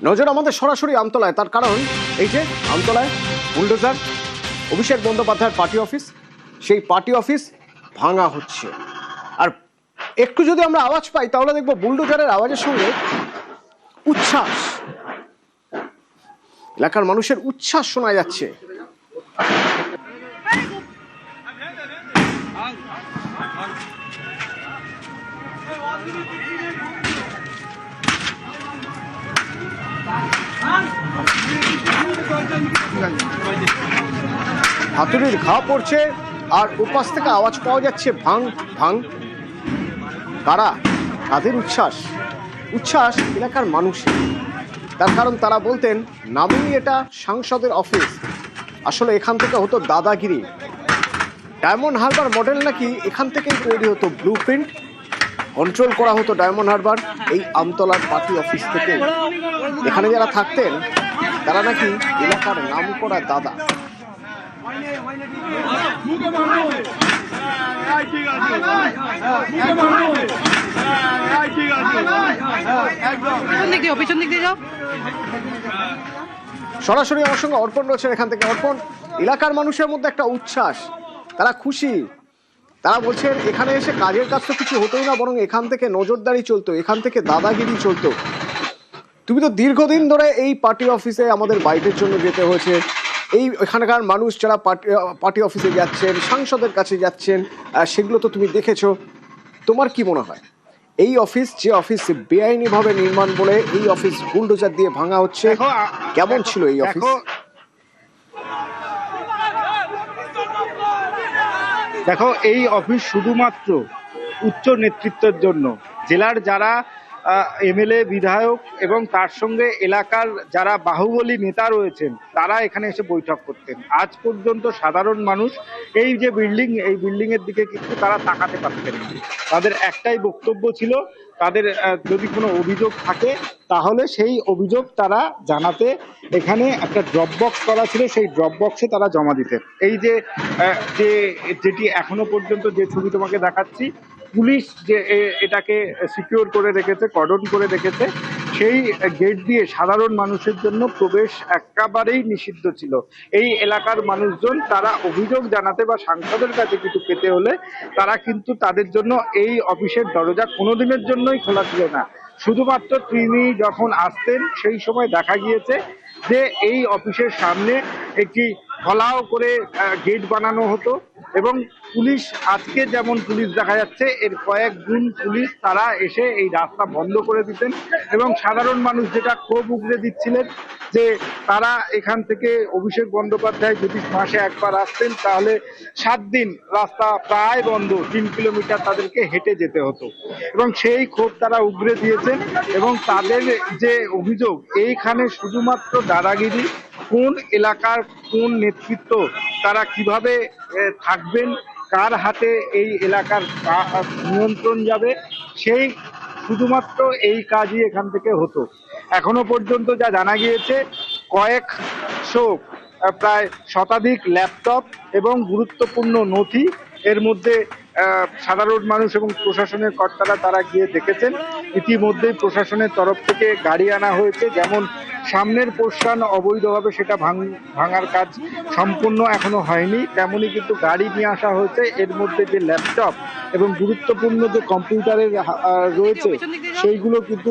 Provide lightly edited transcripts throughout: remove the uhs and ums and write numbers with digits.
নজর আমাদের সরাসরি আমতলায়, তার কারণ এই যে আমতলায় বুলডোজার, অভিষেক বন্দ্যোপাধ্যায়ের পার্টি অফিস, সেই পার্টি অফিস ভাঙা হচ্ছে। আর একটু যদি আমরা আওয়াজ পাই তাহলে দেখবো বুলডোজারের আওয়াজের সঙ্গে উচ্ছ্বাস, এলাকার মানুষের উচ্ছ্বাস শোনা যাচ্ছে। হাতুড়ির ঘা পড়ছে আর উপাস থেকে আওয়াজ পাওয়া যাচ্ছে ভাং ভাং। কারা, কাদের উচ্ছ্বাস? উচ্ছ্বাস এলাকার মানুষের। তার কারণ তারা বলতেন নামেই এটা সাংসদের অফিস, আসলে এখান থেকে হতো দাদাগিরি। ডায়মন্ড হারবার মডেল নাকি এখান থেকেই তৈরি হতো, ব্লু প্রিন্ট কন্ট্রোল করা হতো ডায়মন্ড হারবার এই আমতলার পার্টি অফিস থেকে। এখানে যারা থাকতেন তারা নাকি এলাকার নাম করা দাদা। সরাসরি আমার সঙ্গে অর্পণ রয়েছে এখান থেকে। অর্পণ, এলাকার মানুষের মধ্যে একটা উচ্ছ্বাস, তারা খুশি। তারা বলছেন এখানে এসে কাজের কাজ তো কিছু হতোই না, বরং এখান থেকে নজরদারি চলতো, এখান থেকে দাদাগিরি চলতো। তুমি তো দীর্ঘদিন ধরে এই পার্টি অফিসে আমাদের বাইটের জন্য যেতে হয়েছে, এই এখানকার মানুষ যারা পার্টি অফিসে যাচ্ছেন, সাংসদের কাছে যাচ্ছেন, সেগুলো তো তুমি দেখেছো। তোমার কি মনে হয় এই অফিস, যে অফিস বেআইনিভাবে নির্মাণ বলে এই অফিস বুলডোজার দিয়ে ভাঙা হচ্ছে, কেমন ছিল এই অফিস? দেখো, এই অফিস শুধুমাত্র উচ্চ নেতৃত্বের জন্য, জেলার যারা এমএলএ, বিধায়ক এবং তার সঙ্গে এলাকার যারা বাহুবলী নেতা রয়েছেন তারা এখানে এসে বৈঠক করতেন। আজ পর্যন্ত সাধারণ মানুষ এই যে বিল্ডিং, এই বিল্ডিং এর দিকে কিন্তু তারা তাকাতে পারতেন না। তাদের একটাই বক্তব্য ছিল, তাদের যদি কোনো অভিযোগ থাকে তাহলে সেই অভিযোগ তারা জানাতে এখানে একটা ড্রপ বক্স করা ছিল, সেই ড্রপ বক্সে তারা জমা দিতেন। এই যে যেটি এখনো পর্যন্ত যে ছবি তোমাকে দেখাচ্ছি, পুলিশ যে এটাকে সিকিউর করে রেখেছে, কর্ডন করে রেখেছে, সেই গেট দিয়ে সাধারণ মানুষের জন্য প্রবেশ একেবারেই নিষিদ্ধ ছিল। এই এলাকার মানুষজন তারা অভিযোগ জানাতে বা সাংসদের কাছে কিছু পেতে হলে তারা কিন্তু তাদের জন্য এই অফিসের দরজা কোনোদিনের জন্যই খোলা ছিল না। শুধুমাত্র তিনি যখন আসতেন সেই সময় দেখা গিয়েছে যে এই অফিসের সামনে একটি ফলাও করে গেট বানানো হতো এবং পুলিশ, আজকে যেমন পুলিশ দেখা যাচ্ছে এর কয়েক গুণ পুলিশ তারা এসে এই রাস্তা বন্ধ করে দিতেন এবং সাধারণ মানুষ যেটা ক্ষোভ উগরে দিচ্ছিলেন যে তারা এখান থেকে অভিষেক বন্দ্যোপাধ্যায় যদি মাসে একবার আসতেন তাহলে 7 দিন রাস্তা প্রায় বন্ধ, 3 কিলোমিটার তাদেরকে হেঁটে যেতে হতো এবং সেই ক্ষোভ তারা উগরে দিয়েছেন। এবং তাদের যে অভিযোগ, এইখানে শুধুমাত্র দাদাগিরি, কোন এলাকার কোন নেতৃত্ব তারা কিভাবে থাকবেন, কার হাতে এই এলাকার নিয়ন্ত্রণ যাবে, সেই শুধুমাত্র এই কাজই এখান থেকে হতো। এখনো পর্যন্ত যা জানা গিয়েছে, কয়েকশো, প্রায় শতাধিক ল্যাপটপ এবং গুরুত্বপূর্ণ নথি, এর মধ্যে সাধারণ মানুষ এবং প্রশাসনের কর্তারা তারা গিয়ে দেখেছেন। ইতিমধ্যেই প্রশাসনের তরফ থেকে গাড়ি আনা হয়েছে, যেমন সামনের পোর্শন অবৈধভাবে সেটা ভাঙার কাজ সম্পূর্ণ এখনো হয়নি, তেমনি কিন্তু গাড়ি নিয়ে আসা হয়েছে। এর মধ্যে যে ল্যাপটপ এবং গুরুত্বপূর্ণ যে কম্পিউটারের রয়েছে সেইগুলো কিন্তু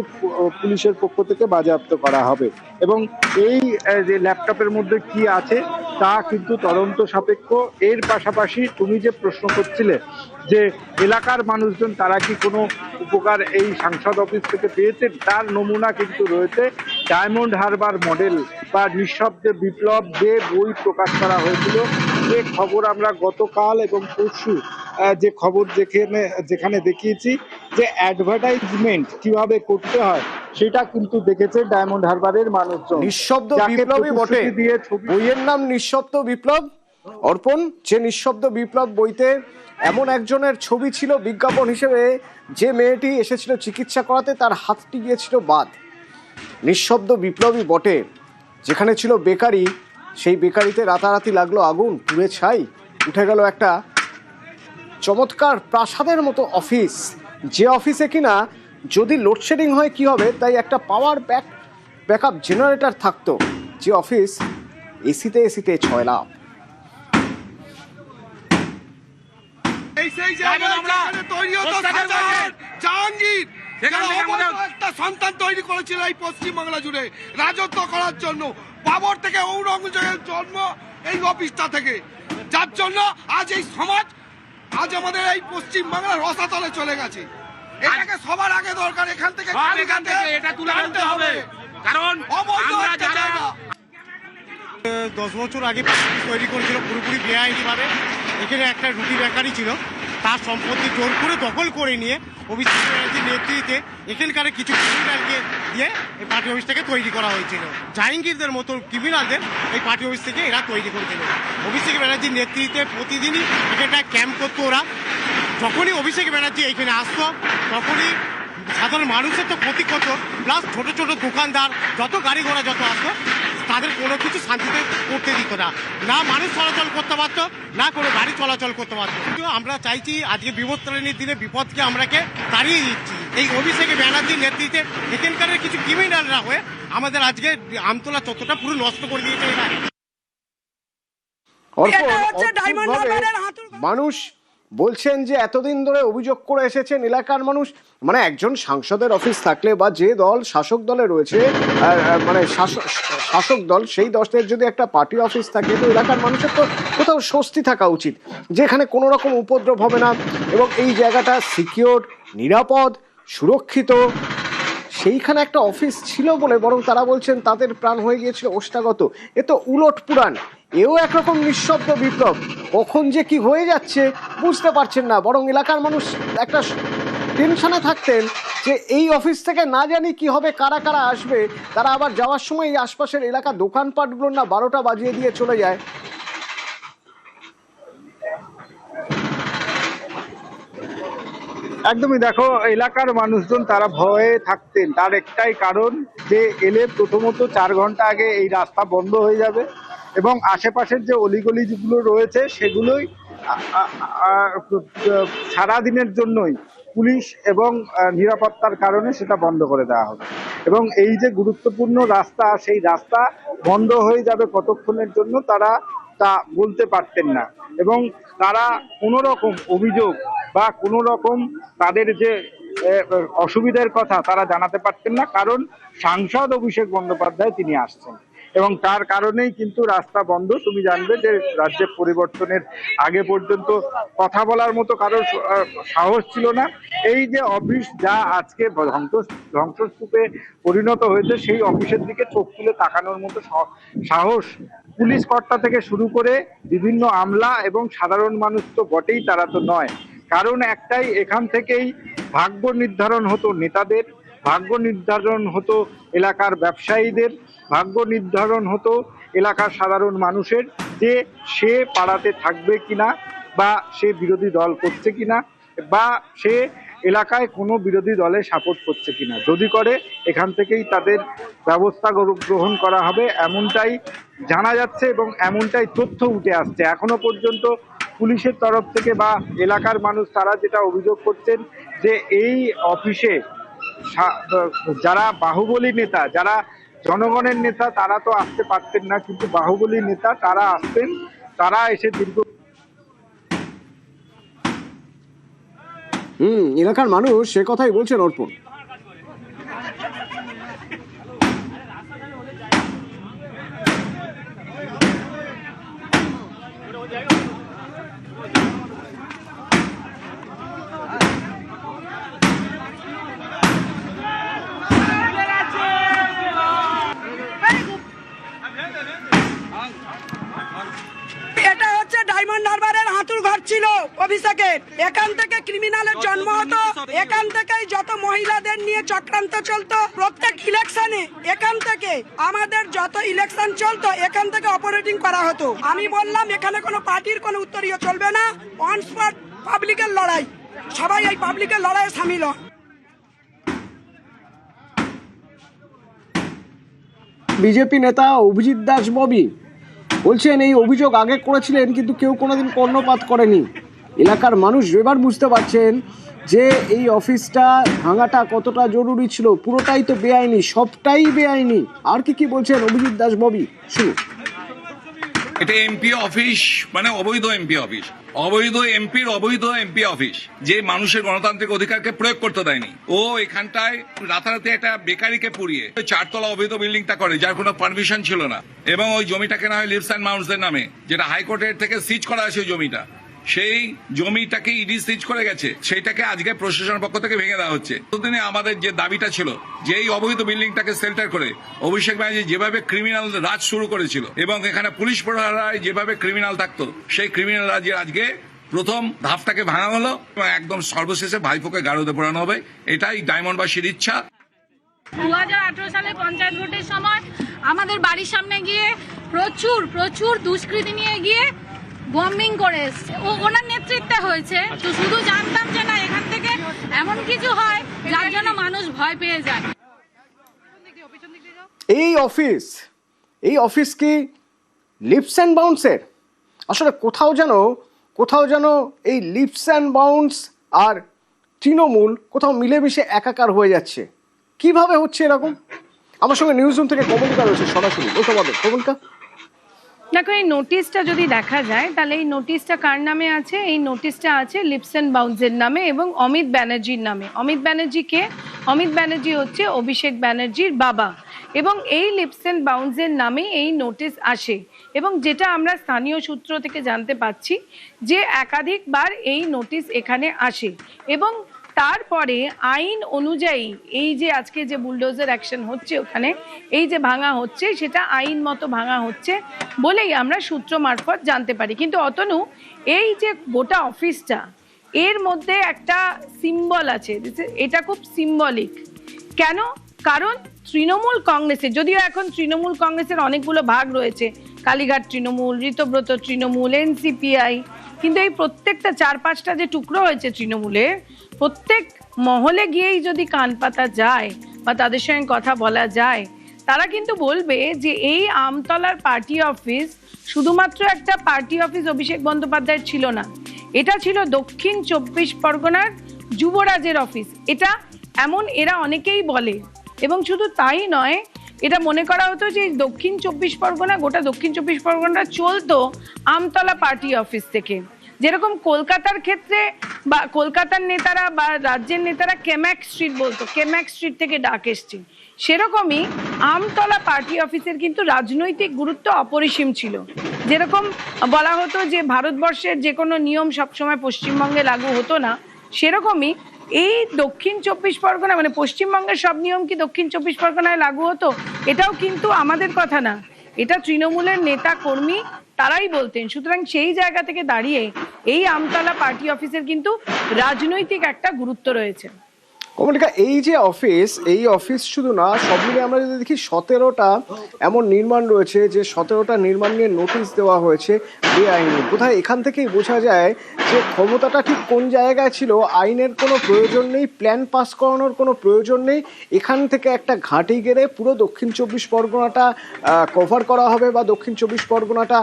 পুলিশের পক্ষ থেকে বাজেয়াপ্ত করা হবে এবং এই যে ল্যাপটপের মধ্যে কি আছে তা কিন্তু তদন্ত সাপেক্ষ। এর পাশাপাশি তুমি যে প্রশ্ন করছিলে যে এলাকার মানুষজন তারা কি কোনো উপকার এই সাংসদ অফিস থেকে পেয়েছেন, তার নমুনা কিন্তু রয়েছে। ডায়মন্ড হারবার মডেল বা নিঃশব্দে বিপ্লব যে বই প্রকাশ করা হয়েছিল, যে খবর আমরা গতকাল এবং পরশু যে খবর যেখানে দেখিয়েছি যে অ্যাডভার্টাইজমেন্ট কিভাবে করতে হয় সেটা কিন্তু দেখেছে ডায়মন্ড হারবারের মানুষজন। নিঃশব্দ বিপ্লবই বটে, বইয়ের নাম নিঃশব্দ বিপ্লব। অর্পণ, যে নিঃশব্দ বিপ্লব বইতে এমন একজনের ছবি ছিল বিজ্ঞাপন হিসেবে, যে মেয়েটি এসেছিল চিকিৎসা করাতে, তার হাতটি গিয়েছিল বাদ। নিঃশব্দ বিপ্লবই বটে। যেখানে ছিল বেকারি, সেই বেকারিতে রাতারাতি লাগলো আগুন, পুড়ে ছাই, উঠে গেল একটা চমৎকার প্রাসাদের মতো অফিস, যে অফিসে কিনা যদি লোডশেডিং হয় কি হবে, তাই একটা পাওয়ার ব্যাক ব্যাকআপ জেনারেটর থাকতো, যে অফিস এসিতে এসিতে ছয়লাভ। এই জায়গায় যেখানে তৈরি হতো শাহজাহান, জাহাঙ্গীর, যারা অবৈধ একটা সন্তান তৈরি করেছিল এই পশ্চিমবাংলা জুড়ে রাজত্ব করার জন্য, বাবর থেকে ঔরঙ্গজেবের জন্ম এই অফিসটা থেকে, যার জন্য আজ এই সমাজ, আজ আমাদের এই পশ্চিমবাংলার রসাতলে চলে গেছে। এটাকে সবার আগে দরকার, এখান থেকে এটা তুলে আনতে হবে, কারণ অবৈধ আমরা একটা যারা জায়গা। 10 বছর আগে তৈরি করেছিল পুরোপুরি বেআইনিভাবে। এখানে একটা রুটি বেকারি ছিল, তার সম্পত্তি জোর করে দখল করে নিয়ে অভিষেক ব্যানার্জির নেতৃত্বে এখানকার কিছু ক্রিমিনালকে দিয়ে এই পার্টি অফিসটাকে তৈরি করা হয়েছিল। জাহাঙ্গীরদের মতো ক্রিমিনালদের এই পার্টি অফিস থেকে এরা তৈরি করেছিল। অভিষেক ব্যানার্জির নেতৃত্বে প্রতিদিনই এখানটা ক্যাম্প করতো ওরা। যখনই অভিষেক ব্যানার্জি এখানে আসতো তখনই সাধারণ মানুষের তো ক্ষতি করতো, প্লাস ছোট ছোট দোকানদার যত গাড়ি ঘোড়া যত আসতো তাদের কোনো কিছু শান্তিতে করতে দিত না, না মানুষ চলাচল করতে পারতো, না কোনো গাড়ি চলাচল করতে পারতো। কিন্তু আমরা চাইছি আজকে বিপত্তারিণীর দিনে বিপদকে আমরাকে তাড়িয়ে দিচ্ছি এই অভিষেক ব্যানার্জির নেতৃত্বে। এখানকার কিছু ক্রিমিনালরা হয়ে আমাদের আজকে আমতলা চত্বরটা পুরো নষ্ট করে দিয়েছে এরা। মানুষ বলছেন যে এতদিন ধরে অভিযোগ করে এসেছেন এলাকার মানুষ, মানে একজন সাংসদের অফিস থাকলে বা যে দল শাসক দলে রয়েছে, মানে শাসক দল, সেই দলের যদি একটা পার্টি অফিস থাকে তো এলাকার মানুষের তো কোথাও স্বস্তি থাকা উচিত, যেখানে কোনো রকম উপদ্রব হবে না এবং এই জায়গাটা সিকিউর, নিরাপদ, সুরক্ষিত। সেইখানে একটা অফিস ছিল বলে বরং তারা বলছেন তাদের প্রাণ হয়ে গিয়েছিল ওষ্ঠাগত। এ তো উলট পুরাণ, এও একরকম নিঃশব্দ বিপ্লব। কখন যে কি হয়ে যাচ্ছে বুঝতে পারছেন না, বরং এলাকার মানুষ একটা টেনশনে থাকতেন যে এই অফিস থেকে না জানি কি হবে, কারা কারা আসবে, তারা আবার যাওয়ার সময় এই আশপাশের এলাকা দোকানপাটগুলো না 12টা বাজিয়ে দিয়ে চলে যায়। একদমই, দেখো এলাকার মানুষজন তারা ভয়ে থাকতেন, তার একটাই কারণ যে এলে প্রথমত 4 ঘন্টা আগে এই রাস্তা বন্ধ হয়ে যাবে এবং আশেপাশের যে অলিগলিগুলো রয়েছে সেগুলোই সারাদিনের জন্যই পুলিশ এবং নিরাপত্তার কারণে সেটা বন্ধ করে দেওয়া হবে এবং এই যে গুরুত্বপূর্ণ রাস্তা, সেই রাস্তা বন্ধ হয়ে যাবে কতক্ষণের জন্য তারা তা বলতে পারতেন না এবং তারা কোনো রকম অভিযোগ বা কোনো রকম তাদের যে অসুবিধার কথা তারা জানাতে পারতেন না, কারণ সাংসদ অভিষেক বন্দ্যোপাধ্যায় তিনি আসছেন এবং তার কারণেই কিন্তু রাস্তা বন্ধ। তুমি জানবে যে রাজ্যে পরিবর্তনের আগে পর্যন্ত কথা বলার মতো কারোর সাহস ছিল না। এই যে অফিস যা আজকে ধ্বংসস্তূপে পরিণত হয়েছে, সেই অফিসের দিকে চোখ তুলে তাকানোর মতো সাহস পুলিশ কর্তা থেকে শুরু করে বিভিন্ন আমলা এবং সাধারণ মানুষ তো বটেই, তারা তো নয়। কারণ একটাই, এখান থেকেই ভাগ্য নির্ধারণ হতো নেতাদের, ভাগ্য নির্ধারণ হতো এলাকার ব্যবসায়ীদের, ভাগ্য নির্ধারণ হতো এলাকার সাধারণ মানুষের, যে সে পাড়াতে থাকবে কিনা বা সে বিরোধী দল করছে কিনা বা সে এলাকায় কোনো বিরোধী দলে সাপোর্ট করছে কিনা। যদি করে এখান থেকেই তাদের ব্যবস্থা গ্রহণ করা হবে, এমনটাই জানা যাচ্ছে এবং এমনটাই তথ্য উঠে আসছে। এখনো পর্যন্ত পুলিশের তরফ থেকে বা এলাকার মানুষ তারা যেটা অভিযোগ করছেন যে এই অফিসে যারা বাহুবলী নেতা, যারা জনগণের নেতা, তারা তো আসতে পারতেন না, কিন্তু বাহুবলী নেতা তারা আসতেন, তারা এসে দীর্ঘ এলাকার মানুষ সে কথাই বলছেন অর্পণ। এটা হচ্ছে ডায়মন্ড হারবারের হাতুর ঘর ছিল অভিষেকের। এখান থেকে ক্রিমিনালের জন্ম হতো, এখান থেকেই যত মহিলাদের নিয়ে চক্রান্ত চলতো। প্রত্যেক ইলেকশনে এখান থেকে আমাদের যত ইলেকশন চলতো এখান থেকে অপারেটিং করা হতো। আমি বললাম এখানে কোনো পার্টির কোনো উত্তরীয় চলবে না, অন স্পট পাবলিকের লড়াই, সবাই এই পাবলিকের লড়াইয়ে সামিল হন। বিজেপি নেতা অভিজিৎ দাস ববি বলছেন এই অভিযোগ আগে করেছিলেন কিন্তু কেউ কোনোদিন কর্ণপাত করেনি। এলাকার মানুষ এবার বুঝতে পারছেন যে এই অফিসটা ভাঙাটা কতটা জরুরি ছিল, পুরোটাই তো বেআইনি, সবটাই বেআইনি। আর কি কি বলছেন অভিজিৎ দাস ববি, শুনুন। এটা এমপি অফিস, মানে অবৈধ এমপি অফিস, অবৈধ এমপির অবৈধ এমপি অফিস, যে মানুষের গণতান্ত্রিক অধিকারকে প্রয়োগ করতে দেয়নি। ও এখানটায় রাতারাতি একটা বেকারিকে পুড়িয়ে 4 তলা অবৈধ বিল্ডিংটা করে, যার কোনো পারমিশন ছিল না, এবং ওই জমিটা কেনা হয় লিভস অ্যান্ড মাউন্টসের নামে, যেটা হাইকোর্টের থেকে সিজ করা আছে ওই জমিটা। সেই জমিটাকে ইডি সিজ করে গেছে, সেইটাকে আজকে প্রশাসনের পক্ষ থেকে ভেঙে দেওয়া হচ্ছে। ততদিনে আমাদের যে দাবিটা ছিল যে এই অবৈধ বিল্ডিংটাকে সেল্টার করে অভিষেক ব্যানার্জি যেভাবে ক্রিমিনাল রাজ শুরু করেছিল এবং এখানে পুলিশ প্রহরায় যেভাবে ক্রিমিনাল থাকতো, সেই ক্রিমিনাল রাজের আজকে প্রথম ধাপটাকে ভাঙা হলো এবং একদম সর্বশেষে ভাইপোকে গারদে পোড়ানো হবে। এটাই ডায়মন্ডবাসীর ইচ্ছা। 2018 সালে পঞ্চায়েত ভোটের সময় আমাদের বাড়ির সামনে গিয়ে প্রচুর দুষ্কৃতী নিয়ে গিয়ে বম্বিং করে এসছে, ওনার নেতৃত্বে হয়েছে। তো শুধু জানতাম যে না, এখান থেকে এমন কিছু হয় যার জন্য মানুষ ভয় পেয়ে যায়। এই অফিস কি লিপস অ্যান্ড বাউন্সের? আসলে কোথাও যেন এই লিপস অ্যান্ড বাউন্স আর তৃণমূল কোথাও মিলেমিশে একাকার হয়ে যাচ্ছে। কিভাবে হচ্ছে এরকম? আমার সঙ্গে নিউজ রুম থেকে কমলিকা রয়েছে সরাসরি, বলতে পারবে কমলিকা? দেখো, এই নোটিশটা যদি দেখা যায় তাহলে এই নোটিশটা কার নামে আছে? এই নোটিশটা আছে লিপস অ্যান্ড বাউন্সের নামে এবং অমিত ব্যানার্জির নামে। অমিত ব্যানার্জি কে? অমিত ব্যানার্জি হচ্ছে অভিষেক ব্যানার্জির বাবা, এবং এই লিপস অ্যান্ড বাউন্সের নামে এই নোটিশ আসে। এবং যেটা আমরা স্থানীয় সূত্র থেকে জানতে পাচ্ছি যে একাধিকবার এই নোটিশ এখানে আসে, এবং তারপরে আইন অনুযায়ী এই যে আজকে যে বুলডোজার অ্যাকশন হচ্ছে ওখানে, এই যে ভাঙা হচ্ছে, সেটা আইন মতো ভাঙা হচ্ছে বলেই আমরা সূত্র মারফত জানতে পারি। কিন্তু অতনু, এই যে গোটা অফিসটা, এর মধ্যে একটা সিম্বল আছে, এটা খুব সিম্বলিক। কেন? কারণ তৃণমূল কংগ্রেসের, যদিও এখন তৃণমূল কংগ্রেসের অনেকগুলো ভাগ রয়েছে, কালীঘাট তৃণমূল, ঋতব্রত তৃণমূল, এনসিপিআই, কিন্তু এই প্রত্যেকটা 4-5টা যে টুকরো হয়েছে তৃণমূলের, প্রত্যেক মহলে গিয়েই যদি কান পাতা যায় বা তাদের সঙ্গে কথা বলা যায়, তারা কিন্তু বলবে যে এই আমতলার পার্টি অফিস শুধুমাত্র একটা পার্টি অফিস অভিষেক বন্দ্যোপাধ্যায়ের ছিল না, এটা ছিল দক্ষিণ 24 পরগনার যুবরাজের অফিস। এটা এমন এরা অনেকেই বলে, এবং শুধু তাই নয়, এটা মনে করা হতো যে দক্ষিণ 24 পরগনা, গোটা দক্ষিণ 24 পরগনা চলতো আমতলা পার্টি অফিস থেকে। যেরকম কলকাতার ক্ষেত্রে বা কলকাতার নেতারা বা রাজ্যের নেতারা কেম্যাক স্ট্রিট বলতো, কেম্যাক স্ট্রিট থেকে ডাক এসছে, সেরকমই আমতলা পার্টি অফিসের কিন্তু রাজনৈতিক গুরুত্ব অপরিসীম ছিল। যেরকম বলা হতো যে ভারতবর্ষের যে কোনো নিয়ম সবসময় পশ্চিমবঙ্গে লাগু হতো না, সেরকমই এই দক্ষিণ 24 পরগনা, মানে পশ্চিমবঙ্গের সব নিয়ম কি দক্ষিণ 24 পরগনায় লাগু হতো? এটাও কিন্তু আমাদের কথা না, এটা তৃণমূলের নেতা কর্মী তারাই বলতেন। সুতরাং সেই জায়গা থেকে দাঁড়িয়ে এই আমতলা পার্টি অফিসের কিন্তু রাজনৈতিক একটা গুরুত্ব রয়েছে। কমলিকা, এই অফিস শুধু না, সব মিলে আমরা যদি দেখি 17টা এমন নির্মাণ রয়েছে যে 17টা নির্মাণ নিয়ে নোটিশ দেওয়া হয়েছে বেআইনি। কোথায় এখান থেকেই বোঝা যায় যে ক্ষমতাটা ঠিক কোন জায়গায় ছিল। আইনের কোনো প্রয়োজন নেই, প্ল্যান পাস করানোর কোনো প্রয়োজন নেই, এখান থেকে একটা ঘাঁটি গেড়ে পুরো দক্ষিণ 24 পরগনাটা কভার করা হবে বা দক্ষিণ 24 পরগনাটা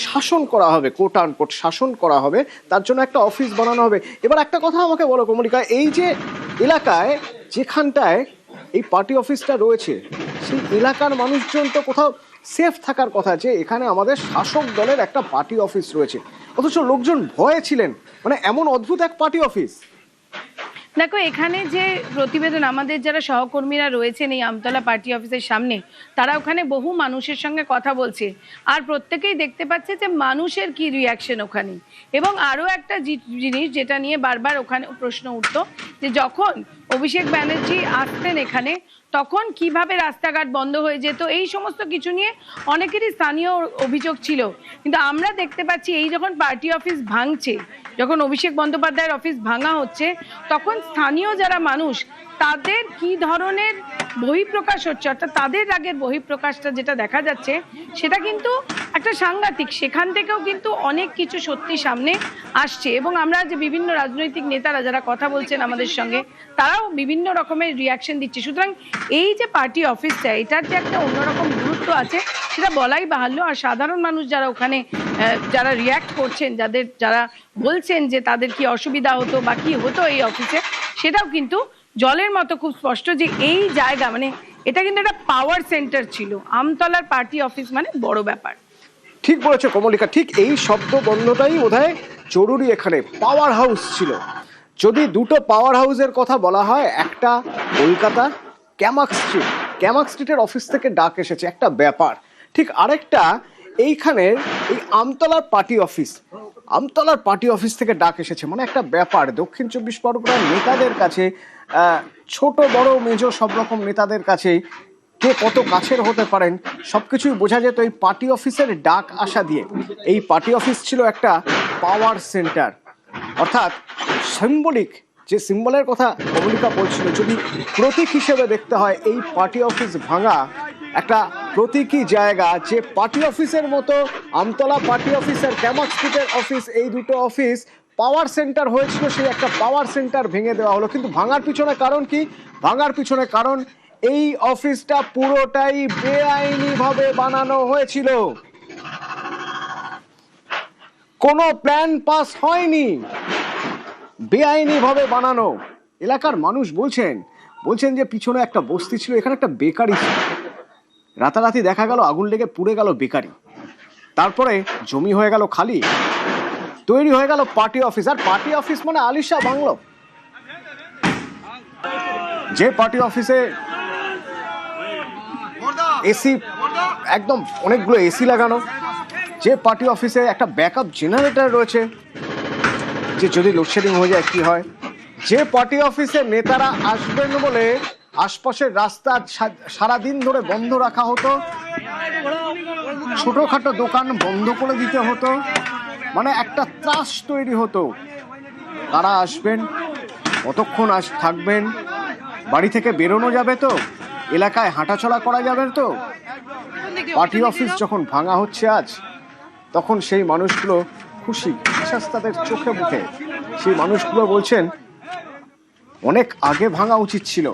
শাসন করা হবে, কোট আনকোট শাসন করা হবে, তার জন্য একটা অফিস বানানো হবে। এবার একটা কথা আমাকে বলো কমলিকা, এই যে এলাকায় যেখানটায় এই পার্টি অফিসটা রয়েছে, সেই এলাকার মানুষজন তো কোথাও সেফ থাকার কথা, যে এখানে আমাদের শাসক দলের একটা পার্টি অফিস রয়েছে, অথচ লোকজন ভয়ে ছিলেন। মানে এমন অদ্ভুত এক পার্টি অফিস। দেখো, এখানে যে প্রতিবেদন, আমাদের যারা সহকর্মীরা রয়েছেন এই আমতলা পার্টি অফিসের সামনে, তারা ওখানে বহু মানুষের সঙ্গে কথা বলছে, আর প্রত্যেকেই দেখতে পাচ্ছে যে মানুষের কি রিয়াকশন ওখানে। এবং আরও একটা জিনিস যেটা নিয়ে বারবার ওখানে প্রশ্ন উঠতো, যে যখন অভিষেক ব্যানার্জি আসতেন এখানে, তখন কিভাবে রাস্তাঘাট বন্ধ হয়ে যেত, এই সমস্ত কিছু নিয়ে অনেকেরই স্থানীয় অভিযোগ ছিল। কিন্তু আমরা দেখতে পাচ্ছি এই যখন পার্টি অফিস ভাঙছে, যখন অভিষেক বন্দ্যোপাধ্যায়ের অফিস ভাঙা হচ্ছে, তখন স্থানীয় যারা মানুষ, তাদের কি ধরনের বহিঃপ্রকাশ হচ্ছে, অর্থাৎ তাদের রাগের বহিঃপ্রকাশটা যেটা দেখা যাচ্ছে, সেটা কিন্তু একটা সাংঘাতিক। সেখান থেকেও কিন্তু অনেক কিছু সত্যি সামনে আসছে, এবং আমরা যে বিভিন্ন রাজনৈতিক নেতারা যারা কথা বলছেন আমাদের সঙ্গে, তারাও বিভিন্ন রকমের রিয়াকশন দিচ্ছে। সুতরাং এই যে পার্টি অফিসটা, এটার যে একটা অন্যরকম গুরুত্ব আছে সেটা বলাই বাহুল্য। আর সাধারণ মানুষ যারা ওখানে যারা রিয়াক্ট করছেন, যারা বলছেন যে তাদের কি অসুবিধা হতো বা কি হতো এই অফিসে, সেটাও কিন্তু জলের মতো খুব স্পষ্ট যে এই জায়গা মানে এটা কিন্তু একটা পাওয়ার সেন্টার ছিল। আমতলার পার্টি অফিস মানে বড় ব্যাপার। ঠিক বলেছো কমলিকা, ঠিক এই শব্দ বন্ধটাই বোধহয় জরুরি। এখানে পাওয়ার হাউস ছিল। যদি দুটো পাওয়ার হাউসের কথা বলা হয়, একটা কলকাতা ক্যামাক স্ট্রিটের অফিস থেকে ডাক এসেছে, একটা ব্যাপার। ঠিক আরেকটা এইখানের এই আমতলার পার্টি অফিস থেকে ডাক এসেছে, মানে একটা ব্যাপার। দক্ষিণ 24 পরগনার নেতাদের কাছে, ছোট বড় মেজ সব রকম নেতাদের কাছে কে কত কাছের হতে পারেন সবকিছুই বোঝা যেত এই পার্টি অফিসের ডাক আসা দিয়ে। এই পার্টি অফিস ছিল একটা পাওয়ার সেন্টার, অর্থাৎ সিম্বলিক যে সিম্বলের কথা কমলিকা বলছিল, যদি প্রতীক হিসেবে দেখতে হয় এই পার্টি অফিস ভাঙা একটা প্রতীকী জায়গা। যে পার্টি অফিসের মতো আমতলা পার্টি অফিসের ক্যামাক স্ট্রিটের অফিস, এই দুটো অফিস পাওয়ার সেন্টার হয়েছিল, সেই একটা পাওয়ার সেন্টার ভেঙে দেওয়া হলো। কিন্তু ভাঙার পিছনে কারণ কি? ভাঙার পিছনে কারণ এই অফিসটা পুরোটাই বেআইনিভাবে বানানো হয়েছিল, কোনো প্ল্যান পাস হয়নি, বেআইনিভাবে বানানো। এলাকার মানুষ বলছেন যে পিছনে একটা বস্তি ছিল, এখানে একটা বেকারি ছিল। রাতারাতি দেখা গেল আগুন লেগে পুড়ে গেল বেকারি, তারপরে জমি হয়ে গেল খালি, তৈরি হয়ে গেল পার্টি অফিস। আর পার্টি অফিস মানে আলিশা বাংলো, যে পার্টি অফিসে এসি, একদম অনেকগুলো এসি লাগানো, যে পার্টি অফিসে একটা ব্যাকআপ জেনারেটর রয়েছে যে যদি লোডশেডিং হয়ে যায় কি হয়, যে পার্টি অফিসে নেতারা আসবেন বলে আশপাশের রাস্তা সারাদিন ধরে বন্ধ রাখা হতো, ছোটখাটো দোকান বন্ধ করে দিতে হতো, মানে একটা ত্রাস তৈরি হতো। কারা আসবেন, কতক্ষণ থাকবেন, বাড়ি থেকে বেরোনো যাবে তো, এলাকায় হাঁটাচলা করা যাবে তো। পার্টি অফিস যখন ভাঙা হচ্ছে আজ, তখন সেই মানুষগুলো খুশি, বিশ্বাস তাদের চোখে মুখে। সেই মানুষগুলো বলছেন অনেক আগে ভাঙা উচিত ছিল।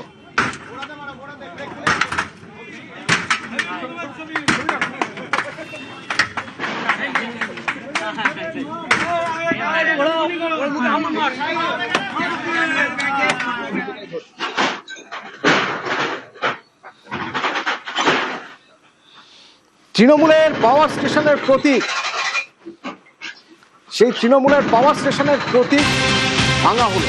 তৃণমূলের পাওয়ার স্টেশনের প্রতীক, সেই তৃণমূলের পাওয়ার স্টেশনের প্রতীক ভাঙা হলো।